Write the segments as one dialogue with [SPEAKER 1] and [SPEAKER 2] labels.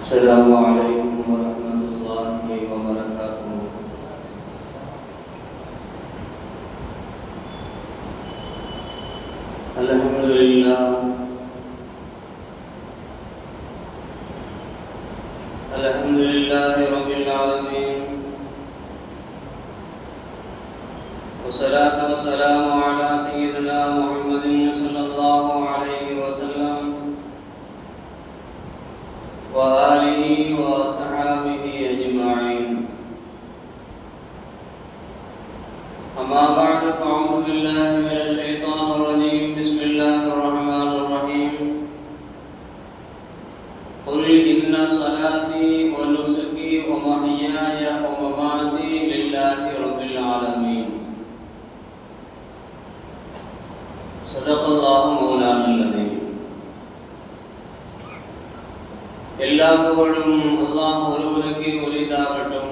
[SPEAKER 1] السلام عليكم ورحمة الله وبركاته. الحمد لله رب العالمين، والصلاة والسلام على سيدنا محمد صلى الله عليه وسلم وآله وصحابه أجمعين. أما بعد، فأعوذ بالله من الشيطان الرجيم. بسم الله الرحمن الرحيم. قل إن صلاتي ونسكي ومحياي ومماتي لله رب العالمين. صدق الله مولانا العظيم. எல்லா புகழும் அல்லாஹ் ஒருவனுக்கே உரித்தாகட்டும்.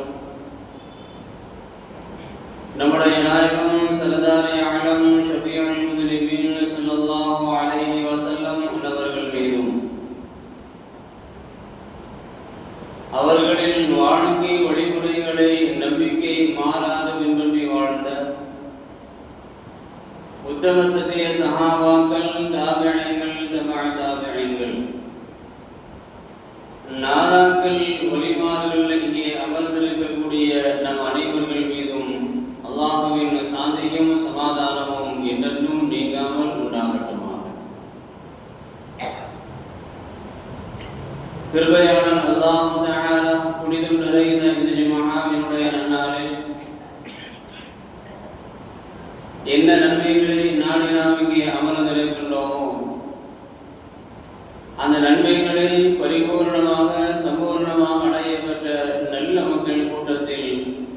[SPEAKER 1] நம்முடைய நாயகம் ஸல்லல்லாஹு அலைஹி ஷஃபீஉல் முஸ்லிமீன் ஸல்லல்லாஹு அலைஹி வஸல்லம் அவர்கள் மீதும் அவர்களின் வாழ்க்கை வழிமுறைகளை நம்பிக்கை மாறாது பின்பற்றி வாழ்ந்த உத்தம சத்திய சஹாபாக்கள், தாபிஈன்கள், தபஅ தாபிஈன்கள், நாதாக்கள், வலிமார்கள், இங்கே அமர்ந்திருக்கக்கூடிய நம் அனைவர்கள் மீதும் அல்லாஹ்வின் சாந்தியும் சமாதானமும் என்றென்றும் நீங்காமல் உண்டாகட்டுமாக. கிருபையாளன் அல்லாஹ் தஆலா புனிதம் நிறைந்த இந்த ஜும்ஆவினுடைய நன்னாளில் என்ன நன்மைகளை நாடி நாம் இங்கே அமர்ந்திருக்கின்றோமோ அந்த நன்மைகளை பரிபூர்ணமாக சம்பூர்ணமாக அடைய பெற்ற நல்ல மக்கள் கூட்டத்தில்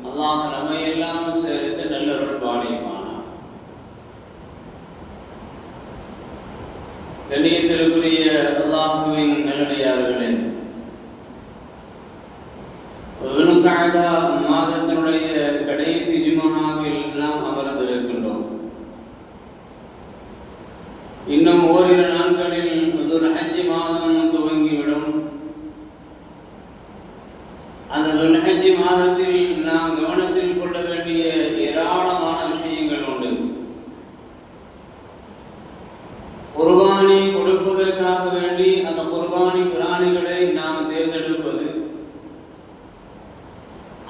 [SPEAKER 1] அல்லாஹ் நம்மை எல்லாம் சேர்த்து நல்லருள் பாடியமானார். கண்ணியத்திற்குரிய அல்லாஹ்வின் நல்லடியார்களே, துல்காதா மாதத்தினுடைய கடைசி ஜும்ஆவில் நாம் அமர்ந்திருக்கின்றோம். இன்னும் ஓரிரு நாட்களில் துல்ஹஜ் மாதம் துவங்கிவிடும். அந்த துல்ஹஜ் மாதத்தில் நாம் கவனத்தில் கொள்ள வேண்டிய ஏராளமான விஷயங்கள் உண்டு. குர்பானி கொடுப்பதற்காக வேண்டி அந்த குர்பானி பிராணிகளை நாம் தேர்ந்தெடுப்பது,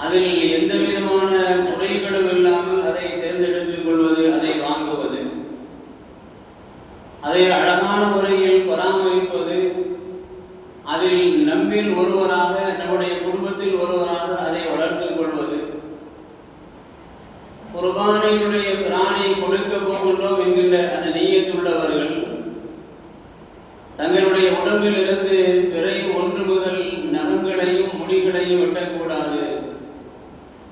[SPEAKER 1] அதில் எந்த விதமான குறைகளும் இல்லாமல் அதை தேர்ந்தெடுத்துக் கொள்வது, அதை வாங்குவது, அதை அழகான முறையில் பராமரிப்பது, அதில் நம்மில் ஒருவராக, நம்முடைய குடும்பத்தில் ஒருவராக அதை வளர்த்துக் கொள்வது, குர்பானியுடைய பிராணியை கொடுக்க போகின்றோம் என்கின்ற அந்த நிய்யத்துள்ளவர்கள் தங்களுடைய உடம்பில் இருந்து பிறை ஒன்று முதல் நகங்களையும் முடிகளையும் வெட்டக்கூடாது.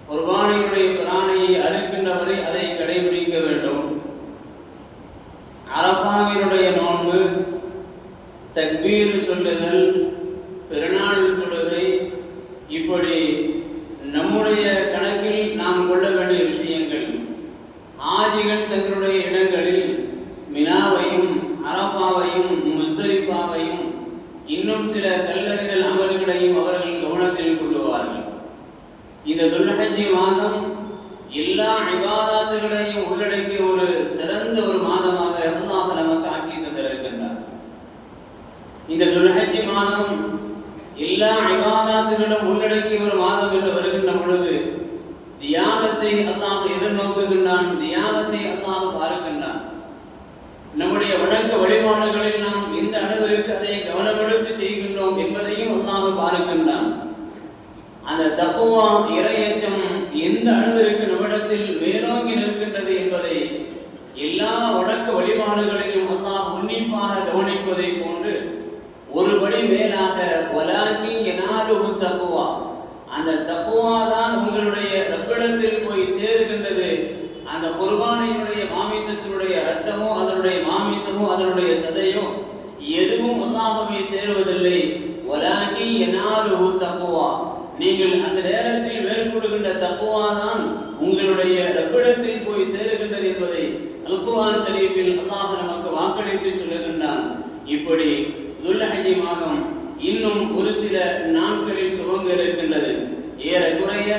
[SPEAKER 1] குர்பானியுடைய பிராணியை அறுக்கின்றவரை அதை கடைபிடிக்க வேண்டும். அரஃபாவினுடைய நோன்பு, தக்பீர் சொல்லுதல், பெருநாள் தொழுகை, இப்படி நம்முடைய கணக்கில் நாம் கொள்ள வேண்டிய விஷயங்கள். ஆஜிகள் தங்களுடைய இடங்களில் மினாவையும் அரஃபாவையும் முஸ்தலிஃபாவையும் இன்னும் சில கல்லறிதல் அமல்களையும் அவர்கள் கவனத்தில் கொள்ளுவார்கள். இந்த துல்ஹஜ் மாதம் எல்லா இபாதத்துகளையும் உள்ளடக்கிய ஒரு சிறந்த ஒரு மாதமாக அல்லாஹ் நமக்கு ஆக்கி தந்திருக்கின்றார். இந்த துல்ஹஜ் மாதம் எல்லா இபாதத்துகளும் உள்ளடக்கிய ஒரு மாதம் என்று வருகின்ற பொழுது தியாகத்தை அல்லாஹ் எதிர்நோக்குகின்றான், தியாகத்தை அல்லாஹ் பார்க்கின்றான். நம்முடைய வணக்க வழிபாடுகளில் நாம் எந்த அளவிற்கு அதை கவனப்படுத்தி செய்கின்றோம் என்பதையும் அல்லாஹ் பார்க்கின்றான். அந்த தக்வா, இறையச்சம் எந்த அளவிற்கு நம்மிடத்தில் மேலோங்கி நிற்கின்றது என்பதை எல்லா வணக்க வழிபாடுகளையும் அல்லாஹ் உன்னிப்பாக கவனிப்பதை போன்று ஒருபடி மேலாக வலாக்கி யனாலுஹு தக்வா, அந்த தக்வா தான் உங்களுடைய ரப்பிடத்தில் போய் சேருகின்றது. அந்த குர்பானியுடைய மாமிசத்தினுடைய இரத்தமோ அதனுடைய மாமிசமோ அதனுடைய சதையோ எதுவும் அல்லாஹ்வை சேருவதில்லை. வலாக்கி யனாலுஹு தக்வா, நீங்கள் அந்த நேரத்தில் மேற்கொள்கின்ற தக்வா தான் உங்களுடைய ரப்பிடத்தில் போய் சேருகின்றது என்பதை அல் குர்ஆன் ஷரீஃபில் அல்லாஹ் நமக்கு வாக்களித்து சொல்லுகின்றான். இப்படி துல்ஹஜ் மாதம் இன்னும் ஒரு சில நாட்களில் துவங்க இருக்கின்றது. ஏறக்குறைய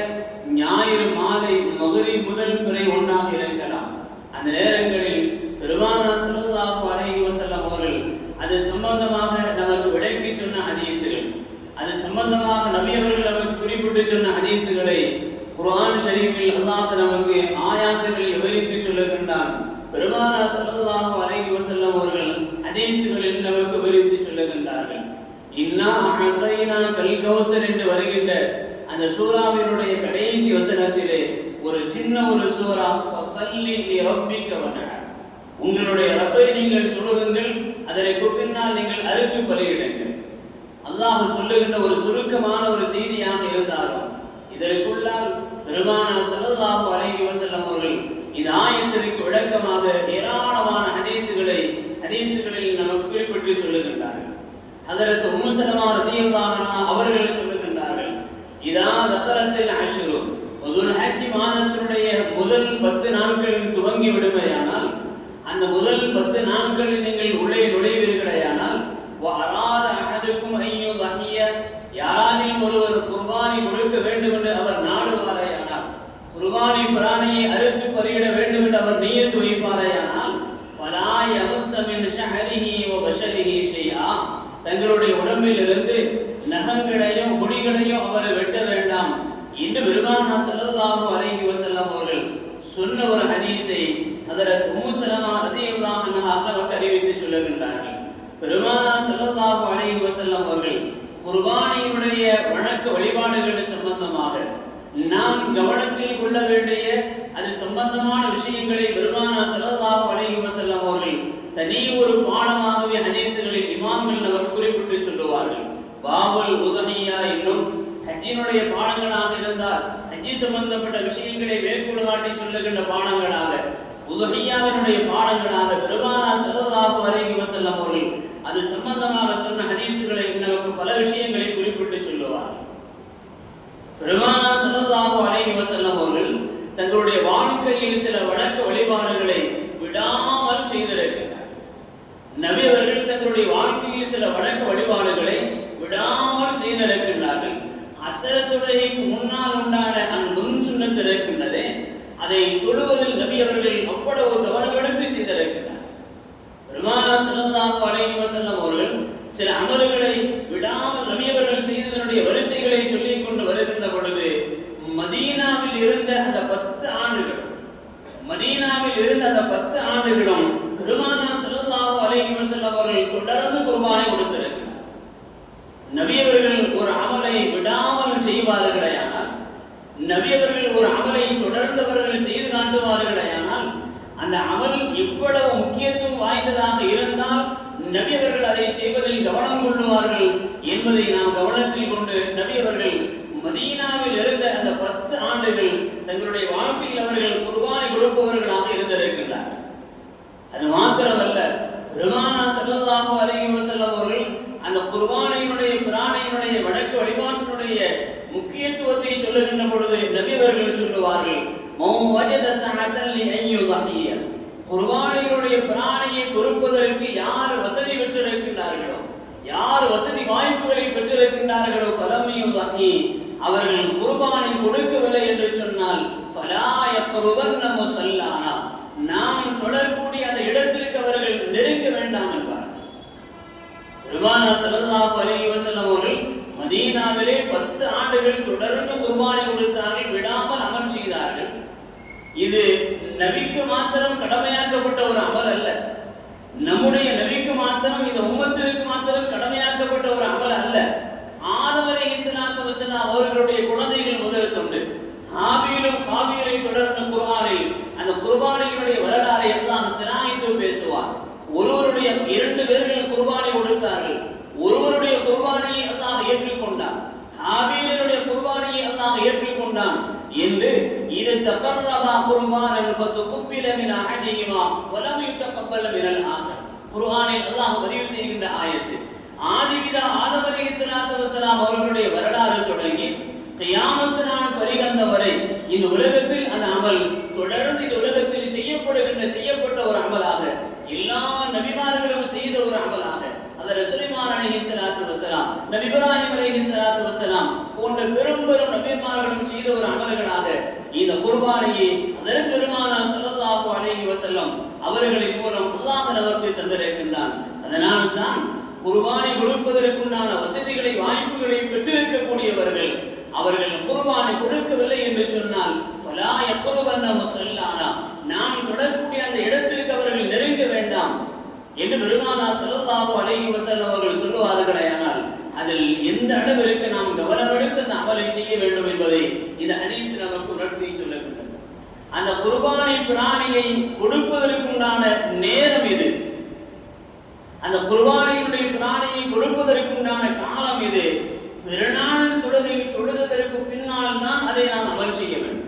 [SPEAKER 1] ஞாயிறு மாலை மக்ரிப் முதல் பிறை ஒன்றாக இருக்கலாம். அந்த நேரங்களில் பெருமானார் ஸல்லல்லாஹு அலைஹி வஸல்லம் அவர்கள் அது சம்பந்தமாக நமக்கு விளக்கி சொன்ன ஹதீஸுகள், அது சம்பந்தமாக நபி அவர்கள் நமக்கு குறிப்பிட்டு சொன்ன ஹதீஸுகளை குர்ஆன் ஷரீஃபில் அல்லாஹ் நமக்கு ஆயாத்துகளில் விவரித்து சொல்லுகின்றான். பெருமானார் ஸல்லல்லாஹு அலைஹி வஸல்லம் அவர்கள் ஹதீஸுகளில் நமக்கு விவரித்து சொல்லுகின்றார்கள். இன்னா அஅதைனா கல் கௌசர் என்று வருகின்ற அந்த சூராவினுடைய கடைசி வசனத்திலே ஒரு சின்ன ஒரு சூரா, ஃபஸல்லி லிரப்பிக வன்ஹர், உங்களுடைய ரப்பை நீங்கள் தொழுகுங்கள், அதற்கு பின்னால் நீங்கள் அறுத்து பலியிடுங்கள். அல்லாஹ் சொல்லுகின்ற ஒரு சுருக்கமான ஒரு செய்தியாக இருந்தாலும் இதற்குள்ளால் பெருமானார் ஸல்லல்லாஹு அலைஹி வஸல்லம் அவர்கள் இந்த ஆயத்திற்கு விளக்கமாக ஏராளமான ஹதீஸுகளில் நமக்கு குறிப்பிட்டு சொல்லுகின்றார்கள். ஹஜ்ரத் உம்மு ஸலமா ரலியல்லாஹு அன்ஹா அவர்கள் சொல்லுகின்றார்கள், இதா தஸலத்தில் அஷ்ரு, துல் ஹஜ் மாதத்தினுடைய முதல் 10 நாட்கள் துவங்கி விடுமையானால், அந்த முதல் 10 நாட்களில் நீங்கள் உள்ளே நுழைவீர்களேயானால், வஅராத அஹதுக்கும் ஐயு ஸஹிய, யாரானில் ஒருவர் குர்பானி கொடுக்க வேண்டும் என்று அவர் நாடுவாரேயானால், குர்பானி பிராணியை அறுத்து பலியிட வேண்டும் என்று அவர் நியத் வைப்பாரேயானால், ஃபலா யமஸ்ஸ மின் ஷஹரிஹி வ பஷரிஹி ஷைஆ, தங்களுடைய உடம்பில் இருந்து நகங்களையோ முடிகளையோ அவர் வெட்ட வேண்டாம் என்று பெருமானார் ஸல்லல்லாஹு அலைஹி வஸல்லம் அவர்கள் சொன்ன ஒரு ஹதீஸை ஹஜ்ரத் உம்மு ஸலமா ரலியல்லாஹு அன்ஹா நமக்கு அறிவித்து சொல்லுகின்றார்கள். பெருமானார் ஸல்லல்லாஹு அலைஹி வஸல்லம் அவர்கள் குர்பானியுடைய வணக்க வழிபாடுகள் சம்பந்தமாக நாம் கவனத்தில் கொள்ள வேண்டிய அது சம்பந்தமான விஷயங்களை பெருமானார் ஸல்லல்லாஹு அலைஹி வஸல்லம் அவர்கள் தனி ஒரு பாடமாகவே ஹதீஸுகளில் இமாம்கள் நமக்கு குறிப்பிட்டு சொல்லுவார்கள். பாபுல் உதஹியா என்னும் ஹஜ்ஜினுடைய பாடங்களாக இருந்தால் ஹஜ்ஜி சம்பந்தப்பட்ட விஷயங்களை மேற்கோள் காட்டி சொல்லுகின்ற பாடங்களாக, உதஹியாவினுடைய பாடங்களாக பெருமானார் ஸல்லல்லாஹு அலைஹி வஸல்லம் அவர்கள் அது சம்பந்தமாக சொன்ன ஹதீஸுகளை நமக்கு பல விஷயங்களை குறிப்பிட்டு சொல்லுவார். பெருமானார் ஸல்லல்லாஹு அலைஹி வஸல்லம் அவர்கள் தங்களுடைய வாழ்க்கையில் சில வணக்க வழிபாடுகளை விடாமல் செய்திருக்கிறார். நபி அவர்கள் தங்களுடைய வாழ்க்கையில் சில வணக்க வழிபாடுகளை விடாமல் செய்திருக்கிறார்கள். அசர் தொழுகைக்கு முன்னால் உண்டான அந்த முன் சுன்னத் இருக்கின்றதே, அதை தொழுவதில் நபி அவர்கள் அவ்வளவு கவனம் எடுத்து செய்திருக்கிறார். பெருமானார் ஸல்லல்லாஹு அலைஹி வஸல்லம் அவர்கள் சில அமல்களை விடாமல் நபி அவர்கள் செய்ததனுடைய வரிசைகளை சொல்லிக் கொண்டு வருகின்ற பொழுது, மதீனாவில் இருந்த அந்த 10 ஆண்டுகள், மதீனாவில் இருந்த அந்த 10 ஆண்டுகளும் பெருமானார் ஸல்லல்லாஹு அலைஹி வஸல்லம் அவர்கள் தொடர்ந்து குர்பானி கொடுத்திருக்கிறார். நபி அவர்கள் ஒரு அமலை விடாமல் செய்வார்களேயானால், நபி அவர்கள் ஒரு அமலை தொடர்ந்தவர்கள் செய்து காட்டுவார்களேயானால், அந்த அமல் எவ்வளவு முக்கியத்துவம் வாய்ந்ததாக இருந்தால் நபி அவர்கள் அதை செய்வதில் கவனம் கொள்ளுவார்கள் என்பதை நாம் கவனத்தில் கொண்டு நபி அவர்கள் மதீனாவில் இருந்த அந்த 10 ஆண்டுகள் தங்களுடைய வாழ்க்கையில் அவர்கள் குர்பானி கொடுப்பவர்களாக இருந்திருக்கிறார்கள். அது மாத்திரமல்ல, பெருமானார் ஸல்லல்லாஹு அலைஹி வஸல்லம் அவர்கள் அந்த குர்பானியினுடைய பிராணியினுடைய வணக்க வழிபாட்டினுடைய முக்கியத்துவத்தை சொல்லுகின்ற பொழுது நபி அவர்கள் சொல்லுவார்கள், மௌ வஜத ஸஅதன் லி அய்யுதஹிய, குர்பானியினுடைய பிராணியை கொடுப்பதற்கு யார் வசதி பெற்றிருக்கிறார்களோ, யார் வசதி வாய்ப்புகளை பெற்றிருக்கிறார்களோ, ஃபலம் யுதஹி, அவர்கள் குர்பானி கொடுக்கவில்லை என்று சொன்னால், ஃபலா யக்ருபன்ன முஸல்லானா, நாம் தொடரக்கூடிய அந்த இடத்திற்கு அவர்கள் நெருங்க வேண்டாம் என்பார். பெருமானார் ஸல்லல்லாஹு அலைஹி வஸல்லம் அவர்கள் மதீனாவிலே 10 ஆண்டுகள் தொடர்ந்து குர்பானி கொடுத்தார்கள், விடாமல் அமல் செய்தார்கள். இது நபிக்கு மாத்திரம் கடமையாக்கப்பட்ட ஒரு அமல் அல்ல, நம்முடைய நபிக்கு மாத்திரம், இந்த உம்மத்திற்கு மாத்திரம் கடமையாக்கப்பட்ட ஒரு அமல் அல்ல. ஆதம் அலைஹிஸ்ஸலாத்து வஸலாம் அவர்களுடைய குழந்தைகள் முதல் கொண்டு ஹாபீலும் காபீலை தொடர்ந்த குர்ஆனில் அந்த குர்பானியினுடைய வரலாறை எல்லாம் சிராயித்து பேசுவார். ஒருவருடைய 2 பேர்கள் குர்பானி கொடுத்தார்கள், ஒருவருடைய குர்பானியை அல்லாஹ் ஏற்றுக்கொண்டான், ஹாபீலுடைய குர்பானியை அல்லாஹ் ஏற்றுக்கொண்டான் என்று இது தகர்ரபா குர்பானன் ஃபதுகுபில மின் அஹதிஹிமா வலம் யுதகப்பல் மினல் ஆகர், குர்ஆனில் அல்லாஹ் பதிவு செய்கின்ற ஆயத்து. ஆதிபிதா ஆதம் அலைஹிஸ்ஸலாத்து வஸலாம் அவர்களுடைய வரலாறு தொடங்கி கியாமத் நாள் பரிகந்த வரை இந்த உலகத்தில் அந்த அமல் தொடர்ந்து இந்த உலகத்தில் செய்யப்பட்ட ஒரு அமலாக, எல்லா நபிமார்களும் செய்த ஒரு அமலாக, ஹஜ்ரத் சுலைமான் அலைஹிஸ்ஸலாத்து வஸலாம் ஒரு அமல்களாக இந்த குர்பானியை அதற்கு பெருமானார் ஸல்லல்லாஹு அலைஹி வஸல்லம் அவர்களின் மூலம் அல்லாஹ் நமக்கு தந்திருக்கின்றான். அதனால் தான் குர்பானி கொடுப்பதற்குண்டான வசதிகளை வாய்ப்புகளை பெற்றிருக்கக்கூடியவர்கள் அவர்கள் குர்பானி கொடுக்கவில்லை என்று சொன்னால் ஃபலா யக்ருபன்ன முஸல்லானா, நாம் தொடரக்கூடிய அந்த இடத்திற்கு அவர்கள் நெருங்க வேண்டாம் என்று பெருமானார் ஸல்லல்லாஹு அலைஹி வஸல்லம் அவர்கள் சொல்லுவார்களேயானால் அதில் எந்த அளவிற்கு நாம் கவனமெடுத்து அந்த அமலை செய்ய வேண்டும் என்பதை இந்த ஹதீஸ் நமக்கு உணர்த்தி சொல்லுகின்றது. அந்த குர்பானி பிராணியை கொடுப்பதற்குண்டான நேரம் இது, அந்த குர்பானியுடைய பிராணியை கொடுப்பதற்குண்டான காலம் இது. பெருநாள் தொழுதற்கு பின்னால் தான் அதை நாம் அமல் செய்ய வேண்டும்.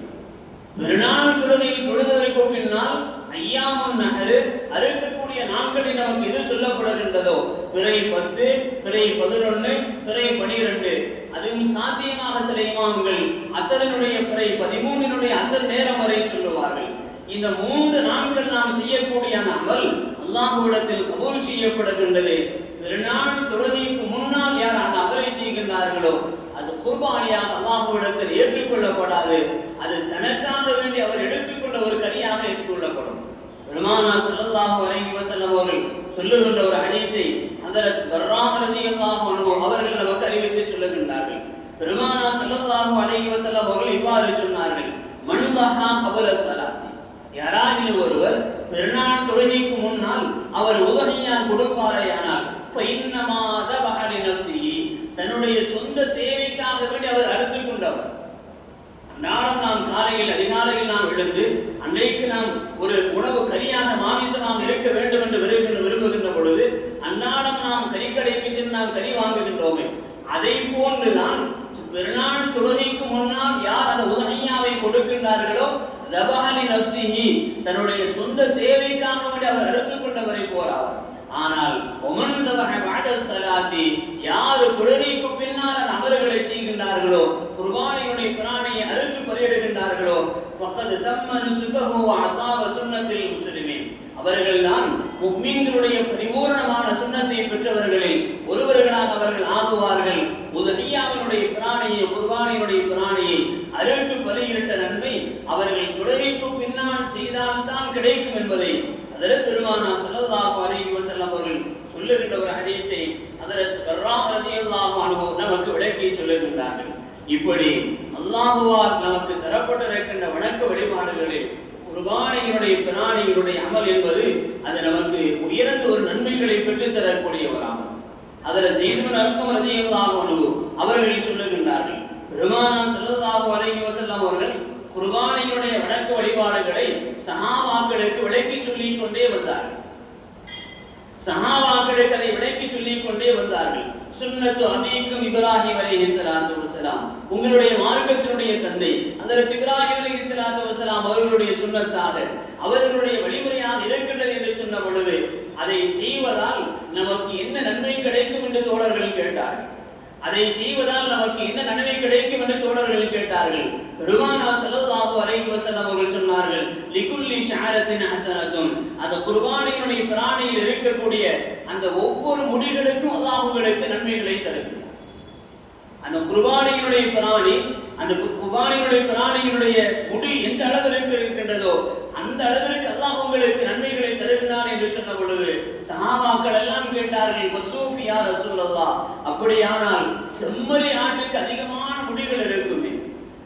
[SPEAKER 1] பெருநாள் தொழுதற்கு பின்னால் ஐயாமுன் நஹர் அறுக்கக்கூடிய நாட்களில் நமக்கு எது சொல்லப்படுகின்றதோ பிறை 10, பிறை 11, பிறை 12, அதுவும் சாத்தியமாக சில இமாம்கள் அசரனுடைய பிறை 13 அசர் நேரம் வரை சொல்லுவார்கள். இந்த 3 நாட்கள் நாம் செய்யக்கூடிய அமல் அல்லாஹ்விடத்தில் கபூல் செய்யப்படுகின்றது. பெருநாள் தொழுகைக்கு முன்னால் யார் அந்த அமலை செய்கின்றார்களோ அது குர்பானியாக அல்லாஹ்விடத்தில் ஏற்றுக்கொள்ளப்படாது. அது தனக்காக வேண்டி அவர் எடுத்துக்கொண்ட ஒரு கனியாக ஏற்றுக்கொள்ளப்படும். பெருமானார் ஸல்லல்லாஹு அலைஹி வஸல்லம் அவர்கள் சொல்லுகின்ற ஒரு ஹதீஸை ஹஜ்ரத் பர்ரா ரலியல்லாஹு அன்ஹு அவர்கள் நமக்கு அறிவித்து சொல்லுகின்றார்கள். பெருமானார் ஸல்லல்லாஹு அலைஹி வஸல்லம் அவர்கள் இவ்வாறு சொன்னார்கள், மன் லஹா கபல ஸலாத்தி, யாராவது ஒருவர் பெருநாள் தொழுகைக்கு முன்னால் அவர் உதஹியா கொடுப்பாரேயானால் ஃபஇன்னமா தபஹ லினஃப்ஸிஹி, தன்னுடைய சொந்த தேவைக்காக வேண்டி அவர் அறுத்து கொண்டவர். நாளும் நாம் காலையில் அதிகாலையில் நாம் எழுந்து அன்றைக்கு நாம் ஒரு உணவு கரியாக மாமிசமாக இருக்க வேண்டும் என்று விரும்புகின்ற பொழுது அந்நாளும் நாம் கறிக்கடைக்கு சென்று நாம் கறி வாங்குகின்றோமே, அதை போன்றுதான் பெருநாள் தொழுகைக்கு முன்னால் யார் அந்த உதஹியாவை கொடுக்கின்றார்களோ தபஹலி நஃப்ஸிஹி, தன்னுடைய சொந்த தேவைக்காக வேண்டி அவர் அறுத்துக் கொண்டவரை போறார். ஆனால் ஒமன் தபஹ பஅத ஸலாத்தி, யார் தொழுகைக்கு பின்னால் அந்த அமல்களை செய்கின்றார்களோ குர்பானியுடைய பிராணியை அறுத்து பலியிடுகின்றார்களோ ஃபக்கத் தம்ம நுசுகஹு வ அஸாப சுன்னத்தில் முஸ்லிமீன், அவர்கள்தான் முஃமின்களுடைய பரிபூர்ணமான சுன்னத்தை பெற்றவர்களை ஒருவர்களாக அவர்கள் ஆகுவார்கள். உதஹியாவினுடைய பிராணியை குர்பானியுடைய பிராணியை அறுத்து பலியிட்ட நன்மை அவர்கள் தொழுகைக்கு பின்னால் செய்தால் தான் கிடைக்கும் என்பதை ஹஜ்ரத் பெருமானார் ஸல்லல்லாஹு அலைஹி வஸல்லம் அவர்கள் சொல்லுகின்ற ஒரு ஹதீஸை ஹஜ்ரத் பர்ரா ரலியல்லாஹு அன்ஹு நமக்கு விளக்கி சொல்லுகின்றார்கள். இப்படி அல்லாஹ்வால் நமக்கு தரப்பட்டிருக்கின்ற வணக்க வழிபாடுகளில் குர்பானியினுடைய பிராணியினுடைய அமல் என்பது அது நமக்கு உயர்ந்த ஒரு நன்மைகளை பெற்றுத் தரக்கூடிய ஒரு அமல். அதில் ஸைத் பின் அர்கம் ரலியல்லாஹு அன்ஹு அவர்கள் சொல்லுகின்றார்கள், பெருமானார் ஸல்லல்லாஹு அலைஹி வஸல்லம் அவர்கள் குர்பானியுடைய வணக்க வழிபாடுகளை சஹாபாக்களுக்கு விளக்கி சொல்லிக் கொண்டே வந்தார்கள். சஹாபாக்களுக்கு அதை விளக்கி சொல்லிக் கொண்டே வந்தார்கள். சுன்னத்து அபீக்கும் இப்ராஹிம் அலைஹிஸ்ஸலாத்து வஸலாம், உங்களுடைய மார்க்கத்தினுடைய தந்தை ஹஜ்ரத் இப்ராஹிம் அலைஹிஸ்ஸலாத்து வஸலாம் அவர்களுடைய சுன்னத்தாக அவர்களுடைய வழிமுறையாக இருக்கின்றது என்று சொன்ன பொழுது அதை செய்வதால் நமக்கு என்ன நன்மை கிடைக்கும் என்று தோழர்கள் கேட்டார்கள். அதை செய்வதால் நமக்கு என்ன நன்மை கிடைக்கும் என்று தோழர்கள் கேட்டார்கள். பெருமானார் ஸல்லல்லாஹு அலைஹி வஸல்லம் அவர்கள் சொன்னார்கள், லிகுல்லி ஷஅரத்தின் ஹஸனத்துன், அந்த குர்பானியுடைய பிராணியில் இருக்கக்கூடிய அந்த ஒவ்வொரு முடிகளுக்கும் அல்லாஹ் உங்களுக்கு நன்மைகளை தருகிறார். அந்த குர்பானியுடைய பிராணி, அந்த குர்பானியுடைய பிராணியினுடைய முடி எந்த அளவிற்கு இருக்கின்றதோ அந்த அளவிற்கு அல்லாஹ் உங்களுக்கு நன்மைகளை தருகிறார் என்று சொன்ன பொழுது சஹாபாக்கள் எல்லாம் கேட்டார்கள், வஸூஃபி யா ரசூலல்லாஹ், அப்படியானால் செம்மறி ஆட்டுக்கு அதிகமான முடிகள் இருக்குமே,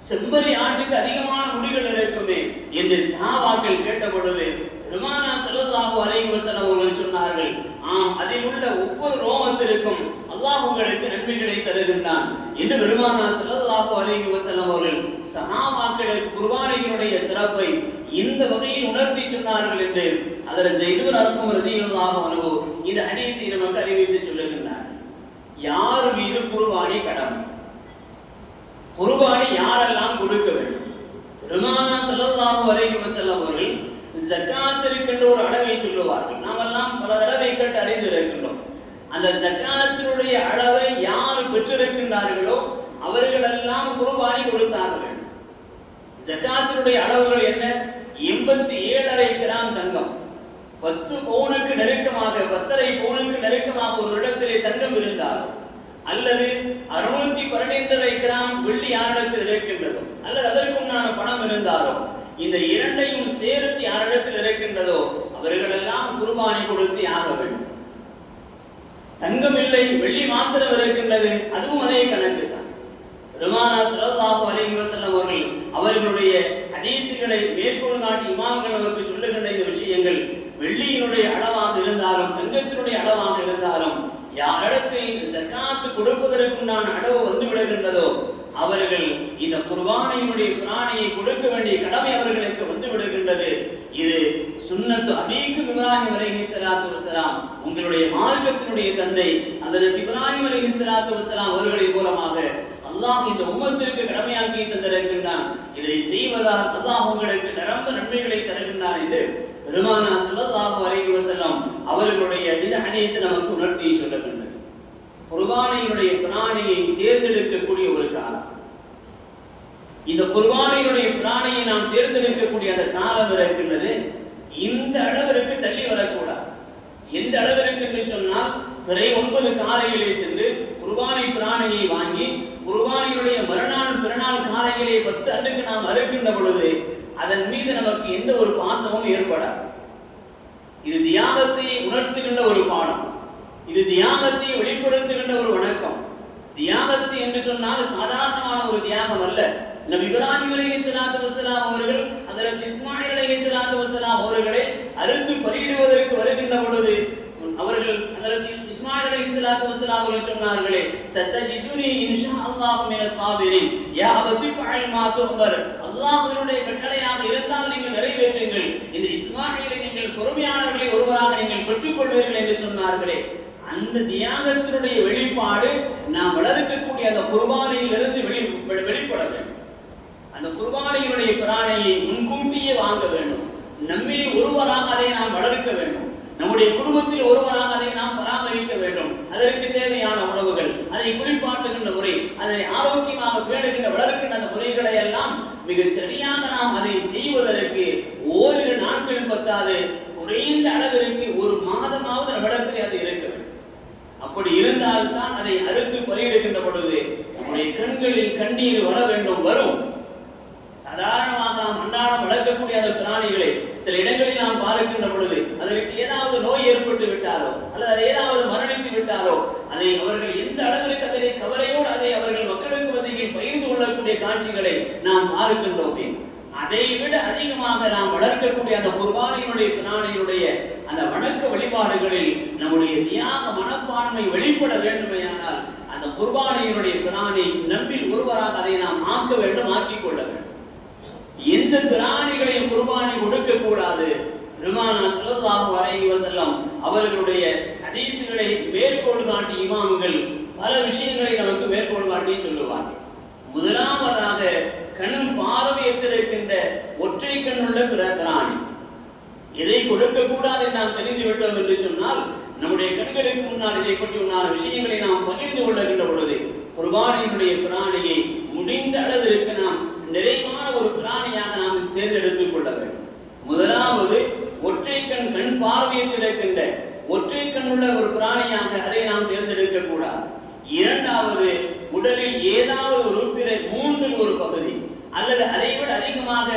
[SPEAKER 1] செம்மறி ஆட்டுக்கு அதிகமான முடிகள் இருக்குமே என்று சஹாபாக்கள் கேட்ட பொழுது பெருமானார் ஸல்லல்லாஹு அலைஹி வஸல்லம் அவர்கள் சொன்னார்கள், ஆம், அதில் உள்ள ஒவ்வொரு ரோமத்திற்கும் அல்லாஹ் உங்களுக்கு நன்மைகளை தருகின்றான் என்று பெருமானார் ஸல்லல்லாஹு அலைஹி வஸல்லம் அவர்கள் சஹாபாக்களுக்கு குர்பானியினுடைய சிறப்பை இந்த வகையில் உணர்த்தி சொன்னார்கள் என்று அதில் ஸைத் பின் அர்கம் ரலியல்லாஹு அன்ஹு இந்த ஹதீஸை நமக்கு அறிவித்து சொல்லுகின்றார். யார் மீது குர்பானி கடமை, குர்பானி யாரெல்லாம் கொடுக்க வேண்டும்? பெருமானார் ஸல்லல்லாஹு அலைஹி வஸல்லம் அவர்கள் ஜகாத் இருக்கின்ற ஒரு அளவை சொல்லுவார்கள். நாம் எல்லாம் பல தடவை கேட்டு அறிந்திருக்கின்றோம். அந்த ஜகாத்தினுடைய அளவை யார் பெற்றிருக்கின்றார்களோ அவர்கள் எல்லாம் குர்பானி கொடுத்தாக வேண்டும். ஜகாத்தினுடைய அளவுகள் என்ன? 87.5 கிராம் தங்கம், 10 பவுனுக்கு நெருக்கமாக, 10.5 பவுனுக்கு நெருக்கமாக ஒரு இடத்திலே தங்கம் இருந்தாலும், அல்லது 612.5 கிராம் வெள்ளி யாரிடத்தில் இருக்கின்றதோ அல்லது அதற்குண்டான பணம் இருந்தாலும் இந்த இரண்டையும் சேர்த்து யாரிடத்தில் இருக்கின்றதோ அவர்களெல்லாம் குர்பானி கொடுத்து ஆக வேண்டும். தங்கம் இல்லை, வெள்ளி மாத்திரம் இருக்கின்றது, அதுவும் அதே கணக்கு தான். பெருமானா ஸல்லல்லாஹு அலைஹி வஸல்லம் அவர்கள் அவர்களுடைய ஹதீஸுகளை மேற்கோள் காட்டி இமாம்கள் நமக்கு சொல்லுகின்ற இந்த விஷயங்கள் வெள்ளியினுடைய அளவாக இருந்தாலும் தங்கத்தினுடைய அளவாக இருந்தாலும் யாரிடத்தில் ஸகாத் கொடுப்பதற்குண்டான அளவு வந்து விடுகின்றதோ அவர்கள் இந்த குர்பானியினுடைய பிராணியை கொடுக்க வேண்டிய கடமை அவர்களுக்கு வந்து விடுகின்றது. இது சுன்னத்து அபீக்கும் இப்ராஹிம் அலைஹிஸ்ஸலாத்து வஸலாம், உங்களுடைய மார்க்கத்தினுடைய தந்தை ஹஜ்ரத் இப்ராஹிம் அலைஹிஸ்ஸலாத்து வஸலாம் அவர்களின் மூலமாக அல்லாஹ் இந்த உம்மத்திற்கு கடமையாக்கி தந்திருக்கின்றான். இதை செய்வதால் அல்லாஹ் உங்களுக்கு நிரம்ப நன்மைகளை தருகின்றான் என்று பெருமானா ஸல்லல்லாஹு அலைஹி வஸல்லம் அவர்களுடைய இந்த ஹதீஸ் நமக்கு உணர்த்தி சொல்லுகின்றது. குர்பானியினுடைய பிராணியை தேர்ந்தெடுக்கக்கூடிய ஒரு காலம், இந்த குர்பானியினுடைய பிராணியை நாம் தேர்ந்தெடுக்கக்கூடிய அந்த காலம் இருக்கின்றது. இந்த அளவிற்கு தள்ளி வரக்கூடாது. எந்த அளவிற்கு என்று சொன்னால், பிறை 9 காலையிலே சென்று குர்பானி பிராணியை வாங்கி குர்பானியினுடைய மறுநாள் பிறநாள் காலையிலே 10 அன்றுக்கு நாம் அறுக்கின்ற பொழுது அதன் மீது நமக்கு எந்த ஒரு பாசமும் ஏற்படாது. இது தியாகத்தை உணர்த்துகின்ற ஒரு பாடம், இது தியாகத்தை வெளிப்படுத்துகின்ற ஒரு வணக்கம். தியாகத்தை என்று சொன்னால் சாதாரணமான ஒரு தியாகம் அல்ல. நபி இப்ராஹிம் அலைஹிஸ்ஸலாத்து வஸலாம் அவர்கள் ஹஜ்ரத் இஸ்மாயில் அலைஹிஸ்ஸலாத்து வஸலாம் அவர்களை அறுத்து பலியிடுவதற்கு வருகின்ற பொழுது அவர்கள் ஹஜ்ரத் இஸ்மாயில் அலைஹிஸ்ஸலாத்து வஸலாம் அவர்கள் சொன்னார்களே, சத்தஜிதுனி இன்ஷா அல்லாஹ் மினஸ் சாபிரின் யா அபதி ஃபஅல் மா துஹ்பர், அல்லாஹ்வினுடைய கட்டளையாக இருந்தால் நீங்கள் நிறைவேற்றுங்கள், இந்த இஸ்மாயிலை நீங்கள் பொறுமையாளர்களை ஒருவராக நீங்கள் பெற்றுக்கொள்வீர்கள் என்று சொன்னார்களே. அந்த தியாகத்தினுடைய வெளிப்பாடு நாம் வளர்க்கக்கூடிய அந்த குர்பானியிலிருந்து வெளிப்பட வேண்டும். அந்த குர்பானியினுடைய பிராணியை முன்கூட்டியே வாங்க வேண்டும். நம்மில் ஒருவராக அதை நாம் வளர்க்க வேண்டும். நம்முடைய குடும்பத்தில் ஒருவராக அதை நாம் பராமரிக்க வேண்டும். அதற்கு தேவையான உணவுகள், அதை குளிப்பாட்டுகின்ற முறை, அதை ஆரோக்கியமாக பேணுகின்ற வளர்க்கின்ற அந்த முறைகளை எல்லாம் மிக சரியாக நாம் அதை செய்வதற்கு ஓரிரு நாட்கள் பத்தாது, குறைந்த அளவிற்கு ஒரு மாதமாவது நம்மிடத்தில் அது இருக்க வேண்டும். அப்படி இருந்தால்தான் அதை அறுத்து பலியிடுகின்ற பொழுது நம்முடைய கண்களில் கண்ணீர் வர வேண்டும், வரும். சாதாரணமாக நாம் அன்றாடம் வளர்க்கக்கூடிய அந்த பிராணிகளை சில இடங்களில் நாம் பார்க்கின்ற பொழுது அதற்கு ஏதாவது நோய் ஏற்பட்டு விட்டாலோ அல்லது ஏதாவது மரணித்து விட்டாலோ அதை அவர்கள் எந்த அளவிற்கு அதனை கவலையோடு அதை அவர்கள் மக்களுக்கு மத்தியில் பகிர்ந்து கொள்ளக்கூடிய காட்சிகளை நாம் பார்க்கின்றோமே. அதை விட அதிகமாக நாம் வளர்க்கக்கூடிய அந்த குர்பானியினுடைய பிராணியினுடைய அந்த வணக்க வழிபாடுகளில் நம்முடைய தியாக மனப்பான்மை வெளிப்பட வேண்டுமையானால் அந்த குர்பானியினுடைய பிராணி நம்மில் ஒருவராக அதை நாம் ஆக்க வேண்டும், ஆக்கிக் கொள்ள வேண்டும். எந்த பிராணிகளையும் குர்பானி கொடுக்க கூடாது. பெருமானா ஸல்லல்லாஹு அலைஹி வஸல்லம் அவர்களுடைய ஹதீஸ்களை மேற்கோள் காட்டி இமாம்கள் பல விஷயங்களை நமக்கு மேற்கோள் காட்டி சொல்லுவார்கள். முதலாவதாக கண் பார்வையற்றிருக்கின்ற ஒற்றை கண்ணுள்ள பிராணி, எதை கொடுக்க கூடாது நாம் தெரிந்து விட்டோம் என்று சொன்னால் நம்முடைய கண்களுக்கு முன்னால் இதை பற்றி உண்டான விஷயங்களை நாம் பகிர்ந்து கொள்ளுகின்ற பொழுது குர்பானியினுடைய பிராணியை முடிந்த அளவிற்கு நாம் நிறைவான ஒரு பிராணியாக நாம் தேர்ந்தெடுத்துக் கொள்ள வேண்டும். முதலாவது ஒற்றை கண் பார்வையற்றிருக்கின்ற ஒற்றை கண்ணுள்ள ஒரு பிராணியாக அதை நாம் தேர்ந்தெடுக்க கூடாது. இரண்டாவது, உடலில் ஏதாவது ஒரு உறுப்பினை 3இல் ஒரு பகுதி அல்லது அதை விட அதிகமாக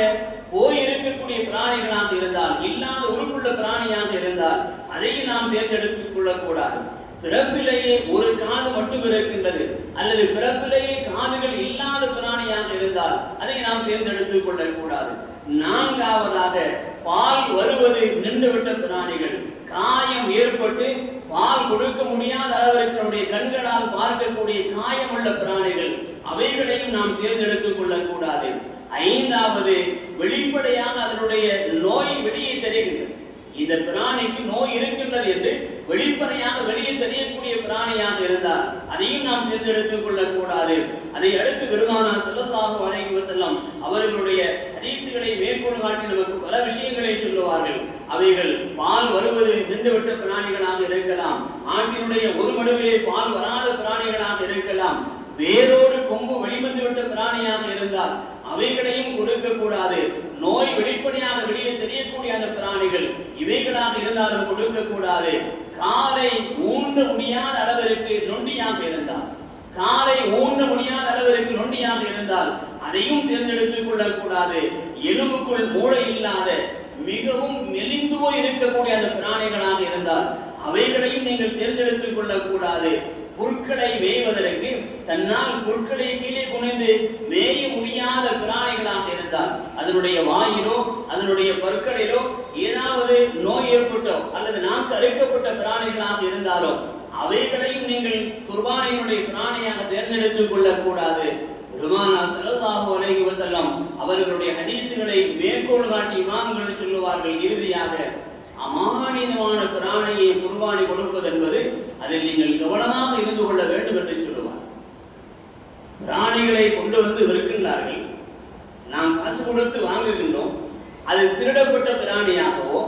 [SPEAKER 1] போயிருக்கக்கூடிய பிராணிகளாக இருந்தால், இல்லாத உறுப்புள்ள பிராணியாக இருந்தால் அதையும் நாம் தேர்ந்தெடுத்துக் கொள்ளக்கூடாது. பிறப்பிலேயே ஒரு காது மட்டும் இருக்கின்றது அல்லது பிறப்பிலேயே காதுகள் இல்லாத பிராணியாக இருந்தால் அதை நாம் தேர்ந்தெடுத்துக் கொள்ளக்கூடாது. நான்காவதாக, பால் வருவது நின்றுவிட்ட பிராணிகள், காயம் ஏற்பட்டு பால் கொடுக்க முடியாத அளவிற்கு நம்முடைய கண்களால் பார்க்கக்கூடிய காயம் உள்ள பிராணிகள், அவைகளையும் நாம் தேர்ந்தெடுத்துக் கொள்ளக்கூடாது. ஐந்தாவது, வெளிப்படையாக அதனுடைய நோய் வெளியே தெரிகின்றது, இந்த பிராணிக்கு நோய் இருக்கின்றது என்று வெளிப்படையாக வெளியே தெரியக்கூடிய பிராணியாக இருந்தால் அதையும் நாம் தேர்ந்தெடுத்துக் கொள்ளக்கூடாது. அதை அடுத்து பெருமானா ஸல்லல்லாஹு அலைஹி வஸல்லம் அவர்களுடைய ஹதீஸ்களை மேற்கோள் காட்டி நமக்கு பல விஷயங்களை சொல்லுவார்கள். அவைகள் பால் வருவது நின்றுவிட்ட பிராணிகளாக இருக்கலாம், ஆட்டினுடைய ஒரு மடுவிலே பால் வராத பிராணிகளாக இருக்கலாம், வேரோடு கொம்பு வெளிவந்து விட்ட பிராணியாக இருந்தால் அவைகளையும் கொடுக்க கூடாது. நோய் வெளிப்படையாக வெளியே தெரியக்கூடிய அந்த பிராணிகள் இவைகளாக இருந்தாலும் கொடுக்க கூடாது. காலை ஊன்ற முடியாத அளவிற்கு நொண்டியாக இருந்தால், காலை ஊன்ற முடியாத அளவிற்கு நொண்டியாக இருந்தால் அதையும் தேர்ந்தெடுத்துக் கொள்ளக்கூடாது. எலும்புக்குள் மூளை இல்லாத மிகவும் மெலிந்து போய் இருக்கக்கூடிய அந்த பிராணிகளாக இருந்தால் அவைகளையும் நீங்கள் தேர்ந்தெடுத்துக் கொள்ளக்கூடாது. புற்களை மேய்வதற்கு தன்னால் புற்களை கீழே குனிந்து மேய முடியாத பிராணிகளாக இருந்தால் அதனுடைய வாயிலோ அதனுடைய பற்களிலோ ஏதாவது நோய் ஏற்பட்டோ அல்லது நாக்கு அறுக்கப்பட்ட பிராணிகளாக இருந்தாலோ அவைகளையும் நீங்கள் குர்பானியினுடைய பிராணியாக தேர்ந்தெடுத்துக் கொள்ளக்கூடாது. பெருமானார் ஸல்லல்லாஹு அலைஹி வஸல்லம் அவர்களுடைய ஹதீஸ்களை மேற்கோள் காட்டி இமாம்கள் சொல்லுவார்கள், இறுதியாக அமானிதமான பிராணியை குர்பானி கொடுப்பது என்பது அதில் நீங்கள் கவனமாக இருந்து கொள்ள வேண்டும் என்று சொல்லுவார். பிராணிகளை கொண்டு வந்து விற்கின்றார்கள், நாம் காசு கொடுத்து வாங்குகின்றோம். அது திருடப்பட்ட பிராணியாகவோ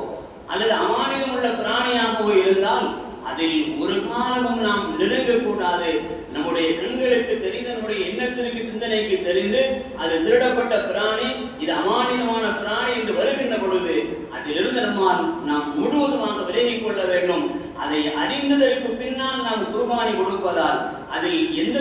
[SPEAKER 1] அல்லது அமானிதம் உள்ள பிராணியாகவோ இருந்தால் அதில் ஒரு காலமும் நாம் நெருங்கக்கூடாது. நம்முடைய கண்களுக்கு தெரிந்த நம்முடைய எண்ணத்திற்கு சிந்தனைக்கு தெரிந்து அது திருடப்பட்ட பிராணி, இது அமானிதமான பிராணி என்று வருகின்ற பொழுது அதிலிருந்து நாம் முழுவதுமாக விலகிக் கொள்ள வேண்டும். அதை அறிந்ததற்கு பின்னால் நாம் குர்பானி கொடுப்பதால் அதில் எந்த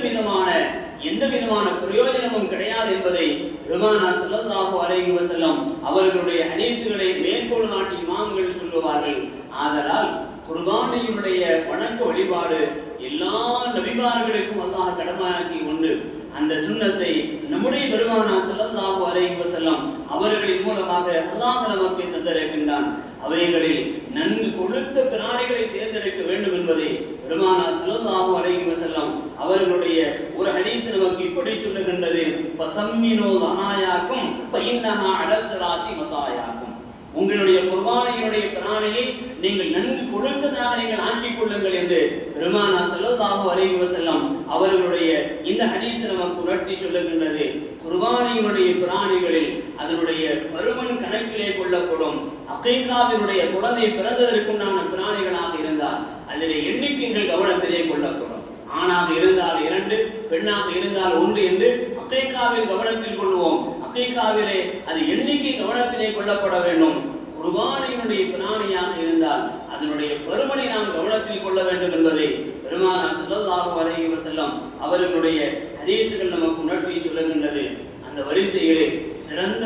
[SPEAKER 1] விதமான பிரயோஜனமும் கிடையாது என்பதை பெருமானார் ஸல்லல்லாஹு அலைஹி வஸல்லம் அவர்களுடைய ஹதீஸ்களை மேற்கோள் காட்டி இமாம்கள் சொல்லுவார்கள். ஆதலால் குர்பானியினுடைய வணக்க வழிபாடு எல்லா நபிமார்களுக்கும் அல்லாஹ் கடமையாக்கி உண்டு. அந்த சுன்னத்தை நம்முடைய பெருமானார் ஸல்லல்லாஹு அலைஹி வஸல்லம் அவர்களின் மூலமாக அல்லாஹ் நமக்கு தந்திருக்கின்றான். அவைகளில் நன்கு கொழுத்த பிராணிகளை தேர்ந்தெடுக்க வேண்டும் என்பதை பெருமானார் ஸல்லல்லாஹு அலைஹி வஸல்லம் அவர்களுடைய ஒரு ஹதீஸ் நமக்கு இப்படி சொல்லுகின்றது, ஃபஸம்மினு லஹாயாக்கும் ஃபஇன்னஹா அலஸ்ஸலாத்தி மதாயாக்கும். உங்களுடைய குர்பானியினுடைய பிராணியை நீங்கள் நன்கு கொழுத்ததாக நீங்கள் ஆக்கிக் கொள்ளுங்கள் என்று பெருமானார் ஸல்லல்லாஹு அலைஹி வஸல்லம் அவர்களுடைய இந்த ஹதீஸ் நமக்கு உணர்த்தி சொல்லுகின்றது. குர்பானியினுடைய பிராணிகளில் அதனுடைய பருமன் கணக்கிலே கொள்ளப்படும். அகீகாவினுடைய குழந்தை பிறந்ததற்குண்டான பிராணிகளாக இருந்தால் அதிலே எண்ணிக்கைகள் கவனத்திலே கொள்ளப்படும். ஆணாக இருந்தால் 2, பெண்ணாக இருந்தால் 1 என்று அகீகாவில் கவனத்தில் கொள்வோம். அகீகாவிலே அது எண்ணிக்கை கவனத்திலே கொள்ளப்பட வேண்டும். குர்பானியினுடைய பிராணியாக இருந்தால் அதனுடைய பருமனை நாம் கவனத்தில் கொள்ள வேண்டும் என்பதை பெருமானார் ஸல்லல்லாஹு அலைஹி வஸல்லம் அவர்களுடைய ஹதீஸ்கள் நமக்கு உணர்த்தி சொல்லுகின்றது. அந்த வரிசையிலே சிறந்த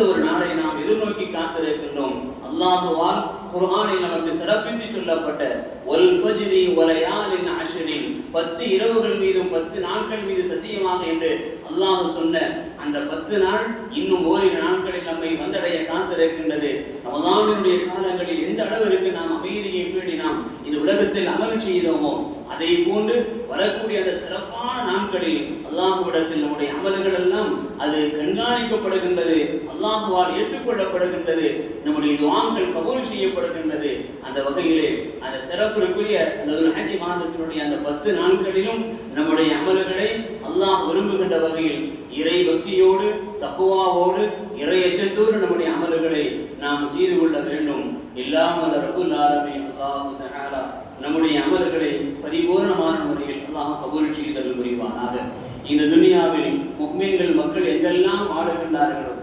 [SPEAKER 1] ஒரு நாளை நாம் எதிர்நோக்கி காத்திருக்கின்றோம். அல்லாஹுவால் குர்ஆனில் நமக்கு சிறப்பித்து சொல்லப்பட்ட வல் ஃபஜ்ரி வலயாலின் அஷ்ரின் 10 இரவுகள் மீதும் 10 நாட்கள் மீது சத்தியமாக என்று அல்லாஹ் சொன்ன அந்த 10 நாள் இன்னும் ஓரிரு நாட்களில் நம்மை வந்தடைய காத்திருக்கின்றது. ரமலானுடைய காலங்களில் எந்த அளவிற்கு நாம் அமைதியை பேடி நாம் இந்த உலகத்தில் அமல் செய்தோமோ அதை போன்று வரக்கூடிய அந்த சிறப்பான நாட்களில் அல்லாஹ்விடத்தில் நம்முடைய அமல்கள் எல்லாம் அது கண்காணிக்கப்படுகின்றது, அல்லாஹ்வால் ஏற்றுக்கொள்ளப்படுகின்றது, நம்முடைய துஆக்கள் கபூல் செய்யப்படுகின்றது. அந்த வகையிலே அந்த சிறப்புக்குரிய அந்த ஹஜ் மாதத்தினுடைய அந்த 10 நாட்களிலும் நம்முடைய அமல்களை அல்லாஹ் விரும்புகின்ற வகையில் இறை பக்தியோடு தக்வாவோடு இறை அச்சத்தோடு நம்முடைய அமல்களை நாம் செய்து கொள்ள வேண்டும். இல்லாமல் ரப்புல் ஆலமீன் அல்லாஹ் தஆலா நம்முடைய அமல்களை பரிபூர்ணமான முறையில் அல்லாஹ் கபூல் செய்தல் புரிவானாக. இந்த துனியாவில் முஃமின்கள் மக்கள் எங்கெல்லாம் வாழுகின்றார்களோ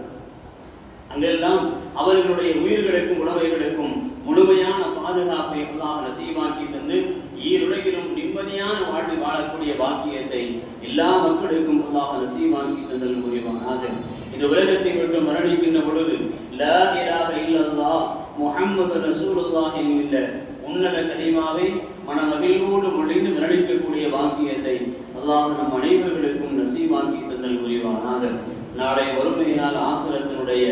[SPEAKER 1] அங்கெல்லாம் அவர்களுடைய உயிர்களுக்கும் உணவைகளுக்கும் முழுமையான பாதுகாப்பை அல்லாஹ் நசீபாக்கி தந்து ஈருலகிலும் நிம்மதியான வாழ்க்கை வாழக்கூடிய பாக்கியத்தை எல்லா மக்களுக்கும் அல்லாஹ் நசீபாக்கி தந்தல் புரிவானாக. இந்த உலகத்தை விட்டு மரணிக்கின்ற பொழுது லா இலாஹ இல்லல்லாஹ் முஹம்மது ரசூலுல்லாஹ் என்கின்ற உன்னத கலிமாவை மனமகிழ்வோடு மொழிந்து மரணிக்கக்கூடிய பாக்கியத்தை அல்லாஹ் நம் அனைவர்களுக்கும் நசீபாக்கி தந்தல் புரிவானாக. நாளை வறுமையினால் ஆகிரத்தினுடைய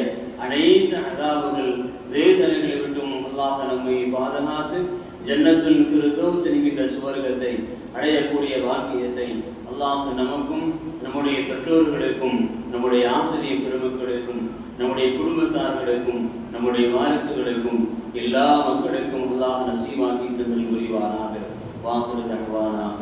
[SPEAKER 1] அனைத்து அதாபுகள் வேதனைகளை விட்டும் அல்லாஹ் நம்மை பாதுகாத்து ஜன்னத்துல் ஃபிர்தௌஸ் என்கின்ற சுவர்க்கத்தை அடையக்கூடிய பாக்கியத்தை அல்லாஹ் நமக்கும் நம்முடைய பெற்றோர்களுக்கும் நம்முடைய ஆசிரியர் பெருமக்களுக்கும் நம்முடைய குடும்பத்தார்களுக்கும் நம்முடைய வாரிசுகளுக்கும் எல்லா மக்களுக்கும் அல்லாஹ் நசீபாக்கி தந்தல் புரிவானாக. வாக்குறு தகவானாக.